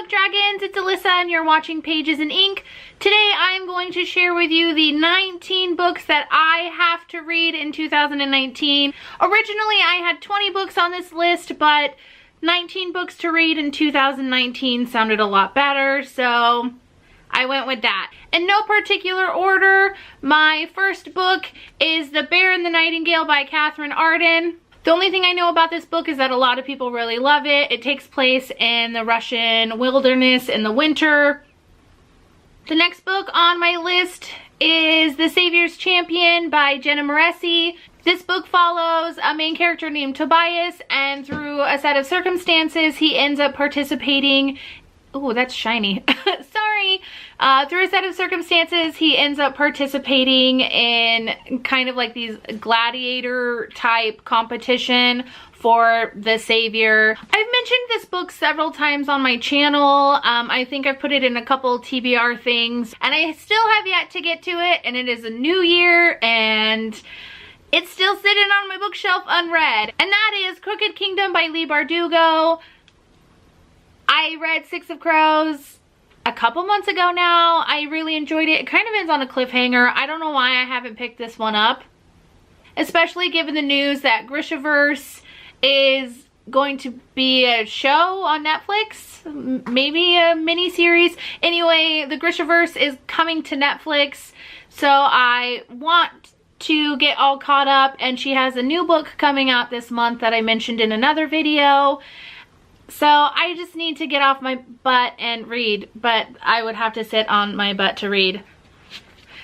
Book Dragons, it's Alyssa and you're watching Pages in Ink. Today I'm going to share with you the 19 books that I have to read in 2019. Originally I had 20 books on this list, but 19 books to read in 2019 sounded a lot better, so I went with that. In no particular order, my first book is The Bear and the Nightingale by Catherine Arden. The only thing I know about this book is that a lot of people really love it. It takes place in the Russian wilderness in the winter. The next book on my list is The Savior's Champion by Jenna Moreci. This book follows a main character named Tobias, and through a set of circumstances, he ends up participating. Oh, that's shiny. Sorry. Through a set of circumstances, he ends up participating in kind of like these gladiator type competition for the savior. I've mentioned this book several times on my channel. I think I've put it in a couple TBR things, and I still have yet to get to it, and it is a new year, and it's still sitting on my bookshelf unread. And that is Crooked Kingdom by Leigh Bardugo. I read Six of Crows a couple months ago now. I really enjoyed it. It kind of ends on a cliffhanger. I don't know why I haven't picked this one up, especially given the news that Grishaverse is going to be a show on Netflix, maybe a mini-series. Anyway, the Grishaverse is coming to Netflix, so I want to get all caught up, and she has a new book coming out this month that I mentioned in another video. So I just need to get off my butt and read, but I would have to sit on my butt to read.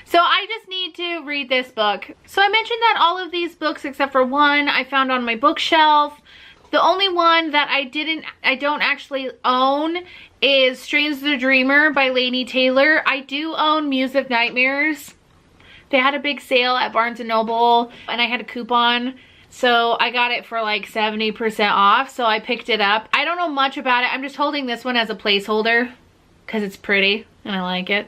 So I just need to read this book. So I mentioned that all of these books except for one I found on my bookshelf. The only one that I don't actually own is Strange the Dreamer by Laini Taylor. I do own Muse of Nightmares. They had a big sale at Barnes & Noble and I had a coupon. So I got it for like 70% off, so I picked it up. I don't know much about it. I'm just holding this one as a placeholder because it's pretty and I like it.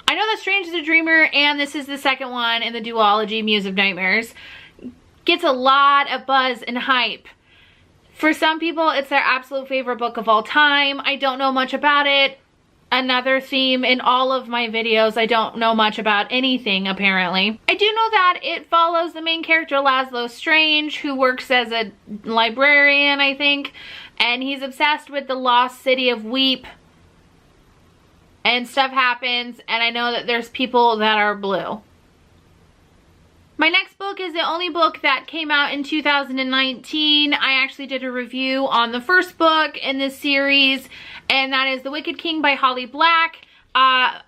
I know that Strange the Dreamer, and this is the second one in the duology, Muse of Nightmares, gets a lot of buzz and hype. For some people, it's their absolute favorite book of all time. I don't know much about it. Another theme in all of my videos, I don't know much about anything apparently. I do know that it follows the main character Laszlo Strange, who works as a librarian, I think, and he's obsessed with the lost city of Weep, and stuff happens, and I know that there's people that are blue. My next book is the only book that came out in 2019. I actually did a review on the first book in this series, and that is The Wicked King by Holly Black. One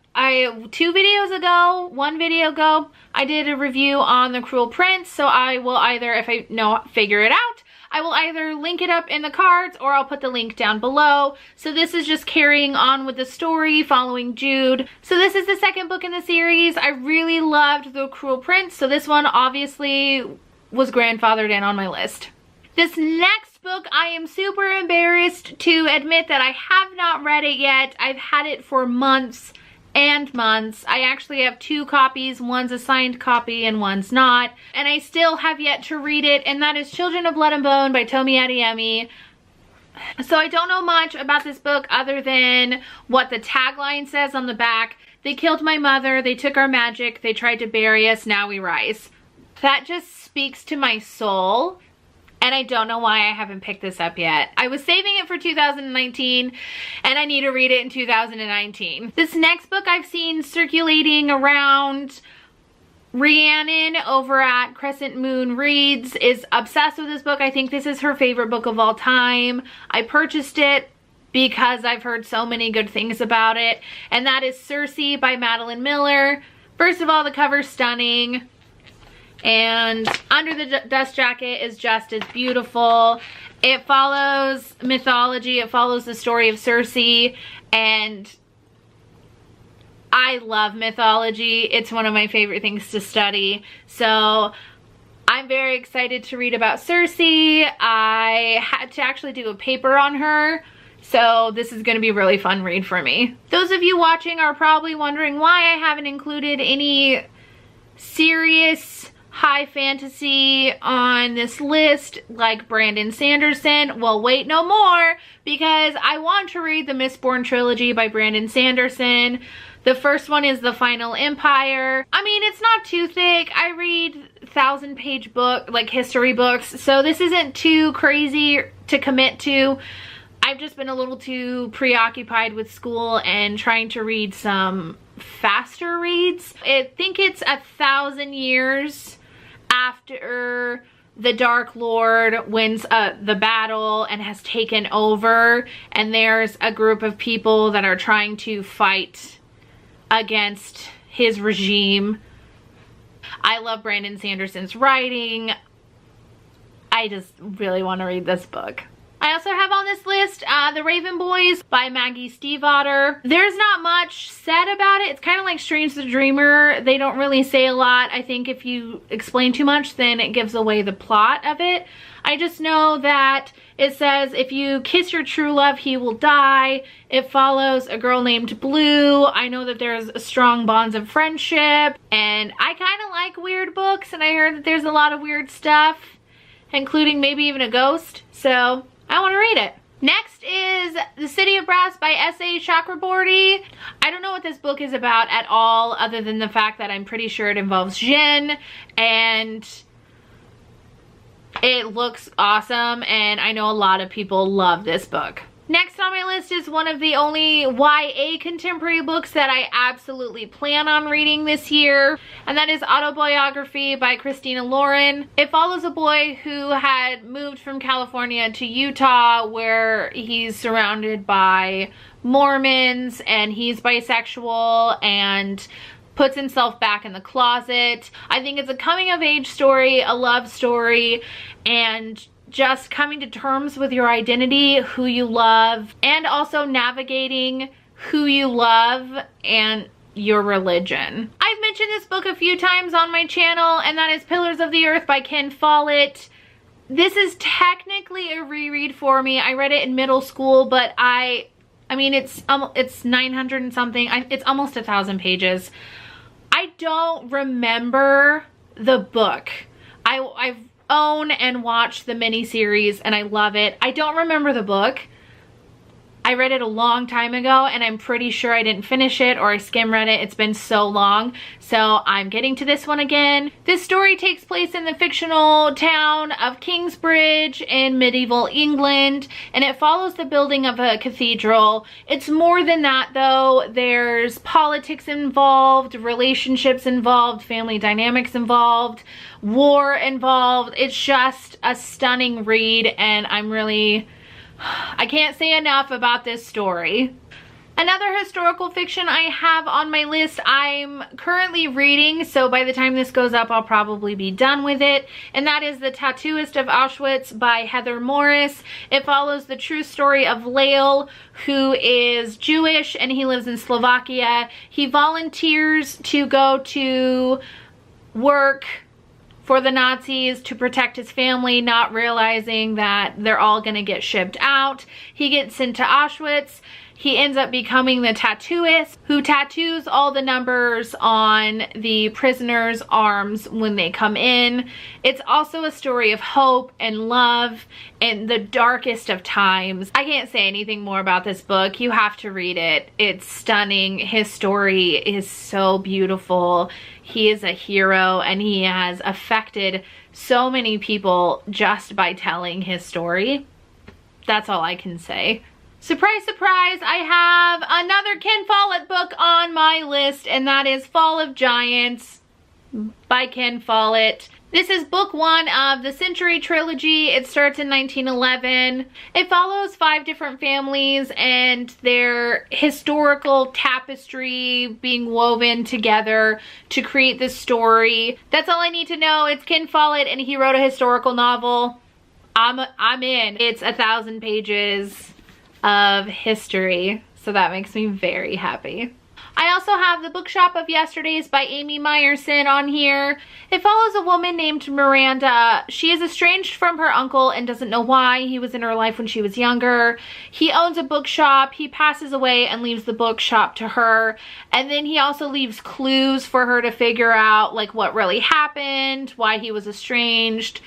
video ago, I did a review on The Cruel Prince, so I will either, if I figure it out, I will either link it up in the cards or I'll put the link down below. So this is just carrying on with the story, following Jude. So this is the second book in the series. I really loved The Cruel Prince, so this one obviously was grandfathered in on my list. This next book, I am super embarrassed to admit that I have not read it yet. I've had it for months and months. I actually have two copies. One's a signed copy and one's not. And I still have yet to read it, and that is Children of Blood and Bone by Tomi Adeyemi. So I don't know much about this book other than what the tagline says on the back. They killed my mother, they took our magic, they tried to bury us, now we rise. That just speaks to my soul. And I don't know why I haven't picked this up yet. I was saving it for 2019, and I need to read it in 2019. This next book I've seen circulating around. Rhiannon over at Crescent Moon Reads is obsessed with this book. I think this is her favorite book of all time. I purchased it because I've heard so many good things about it. And that is Cersei by Madeline Miller. First of all, the cover's stunning. And Under the Dust Jacket is just as beautiful. It follows mythology. It follows the story of Cersei, and I love mythology. It's one of my favorite things to study. So I'm very excited to read about Cersei. I had to actually do a paper on her, so this is going to be a really fun read for me. Those of you watching are probably wondering why I haven't included any serious high fantasy on this list like Brandon Sanderson. Well, wait no more, because I want to read the Mistborn trilogy by Brandon Sanderson. The first one is The Final Empire. I mean, it's not too thick. I read 1,000-page book, like history books, so this isn't too crazy to commit to. I've just been a little too preoccupied with school and trying to read some faster reads. I think it's 1,000 years after the Dark Lord wins the battle and has taken over, and there's a group of people that are trying to fight against his regime. I love Brandon Sanderson's writing. I just really want to read this book. I also have on this list The Raven Boys by Maggie Stiefvater. There's not much said about it. It's kind of like Strange the Dreamer. They don't really say a lot. I think if you explain too much, then it gives away the plot of it. I just know that it says, if you kiss your true love, he will die. It follows a girl named Blue. I know that there's strong bonds of friendship, and I kind of like weird books, and I heard that there's a lot of weird stuff, including maybe even a ghost, so I want to read it. Next is The City of Brass by S.A. Chakraborty. I don't know what this book is about at all, other than the fact that I'm pretty sure it involves Jinn, and it looks awesome, and I know a lot of people love this book. Next on my list is one of the only YA contemporary books that I absolutely plan on reading this year, and that is Autobiography by Christina Lauren. It follows a boy who had moved from California to Utah, where he's surrounded by Mormons, and he's bisexual and puts himself back in the closet. I think it's a coming of age story, a love story, and just coming to terms with your identity, who you love, and also navigating who you love and your religion. I've mentioned this book a few times on my channel, and that is Pillars of the Earth by Ken Follett. This is technically a reread for me. I read it in middle school, but I mean, it's 900 and something. It's almost 1,000 pages. I don't remember the book. I've own and watch the miniseries, and I love it. I don't remember the book. I read it a long time ago, and I'm pretty sure I didn't finish it, or I skim read it. It's been so long, so I'm getting to this one again. This story takes place in the fictional town of Kingsbridge in medieval England, and it follows the building of a cathedral. It's more than that, though. There's politics involved, relationships involved, family dynamics involved, war involved. It's just a stunning read, and I can't say enough about this story. Another historical fiction I have on my list I'm currently reading, so by the time this goes up I'll probably be done with it, and that is The Tattooist of Auschwitz by Heather Morris. It follows the true story of Lael, who is Jewish and he lives in Slovakia. He volunteers to go to work for the Nazis to protect his family, not realizing that they're all gonna get shipped out. He gets sent to Auschwitz. He ends up becoming the tattooist who tattoos all the numbers on the prisoners' arms when they come in. It's also a story of hope and love in the darkest of times. I can't say anything more about this book. You have to read it. It's stunning. His story is so beautiful. He is a hero, and he has affected so many people just by telling his story. That's all I can say. Surprise, surprise, I have another Ken Follett book on my list, and that is Fall of Giants by Ken Follett. This is book 1 of the Century Trilogy. It starts in 1911. It follows 5 different families and their historical tapestry being woven together to create this story. That's all I need to know. It's Ken Follett, and he wrote a historical novel. I'm in. It's 1,000 pages of history, so that makes me very happy. I also have The Bookshop of Yesterdays by Amy Meyerson on here. It follows a woman named Miranda. She is estranged from her uncle and doesn't know why. He was in her life when she was younger. He owns a bookshop. He passes away and leaves the bookshop to her. And then he also leaves clues for her to figure out like what really happened, why he was estranged,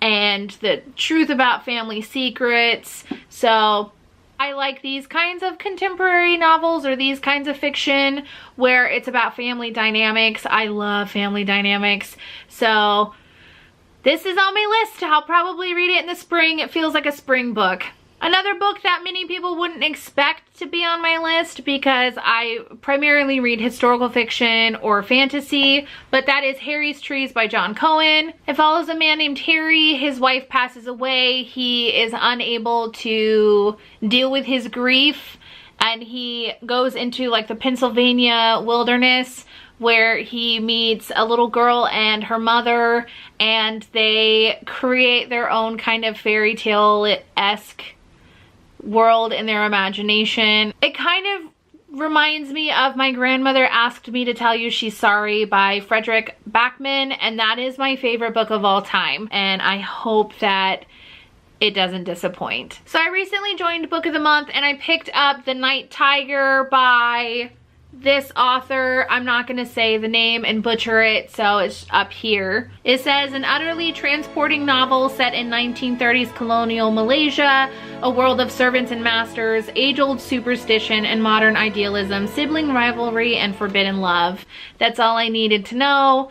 and the truth about family secrets. So I like these kinds of contemporary novels or these kinds of fiction where it's about family dynamics. I love family dynamics. So this is on my list. I'll probably read it in the spring. It feels like a spring book. Another book that many people wouldn't expect to be on my list because I primarily read historical fiction or fantasy, but that is Harry's Trees by John Cohen. It follows a man named Harry. His wife passes away. He is unable to deal with his grief, and he goes into like the Pennsylvania wilderness where he meets a little girl and her mother, and they create their own kind of fairy tale-esque world in their imagination. It kind of reminds me of My Grandmother Asked Me to Tell You She's Sorry by Frederick Backman, and that is my favorite book of all time, and I hope that it doesn't disappoint. So I recently joined Book of the Month and I picked up The Night Tiger by this author. I'm not gonna say the name and butcher it, so it's up here. It says, an utterly transporting novel set in 1930s colonial Malaysia, a world of servants and masters, age-old superstition and modern idealism, sibling rivalry and forbidden love. That's all I needed to know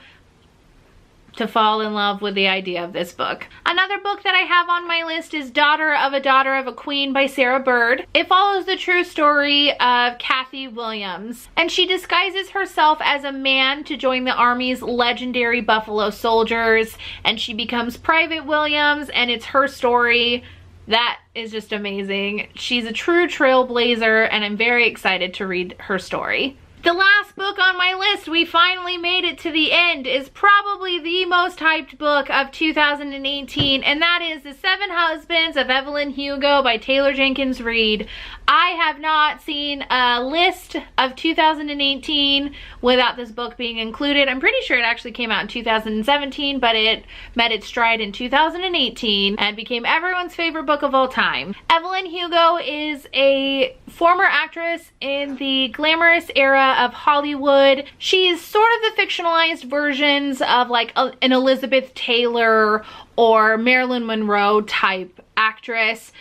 to fall in love with the idea of this book. Another book that I have on my list is Daughter of a Queen by Sarah Bird. It follows the true story of Kathy Williams, and she disguises herself as a man to join the Army's legendary Buffalo Soldiers, and she becomes Private Williams, and it's her story. That is just amazing. She's a true trailblazer, and I'm very excited to read her story. The last book on my list, we finally made it to the end, is probably the most hyped book of 2018, and that is The Seven Husbands of Evelyn Hugo by Taylor Jenkins Reid. I have not seen a list of 2018 without this book being included. I'm pretty sure it actually came out in 2017, but it met its stride in 2018 and became everyone's favorite book of all time. Evelyn Hugo is a former actress in the glamorous era of Hollywood. She's sort of the fictionalized versions of like an Elizabeth Taylor or Marilyn Monroe type actress.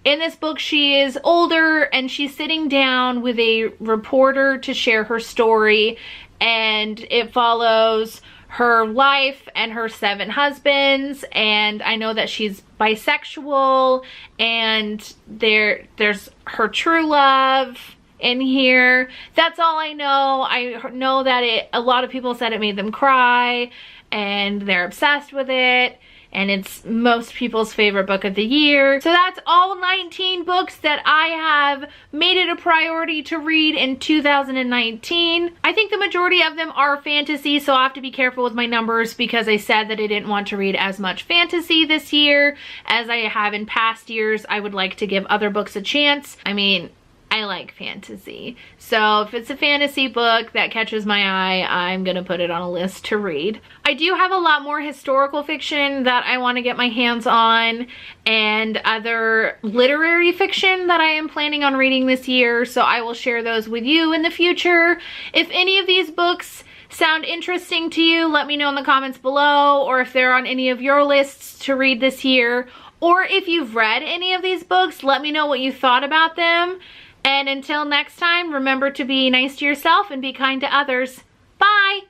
In this book, she is older and she's sitting down with a reporter to share her story, and it follows her life and her 7 husbands, and I know that she's bisexual, and there's her true love in here. That's all I know. I know that a lot of people said it made them cry, and they're obsessed with it, and it's most people's favorite book of the year. So that's all 19 books that I have made it a priority to read in 2019. I think the majority of them are fantasy, so I have to be careful with my numbers because I said that I didn't want to read as much fantasy this year as I have in past years. I would like to give other books a chance. I mean, I like fantasy. So if it's a fantasy book that catches my eye, I'm gonna put it on a list to read. I do have a lot more historical fiction that I want to get my hands on, and other literary fiction that I am planning on reading this year, so I will share those with you in the future. If any of these books sound interesting to you, let me know in the comments below, or if they're on any of your lists to read this year, or if you've read any of these books, let me know what you thought about them. And until next time, remember to be nice to yourself and be kind to others. Bye!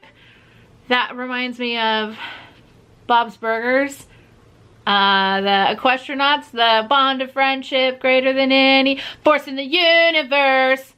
That reminds me of Bob's Burgers. The Equestronauts, the bond of friendship greater than any force in the universe.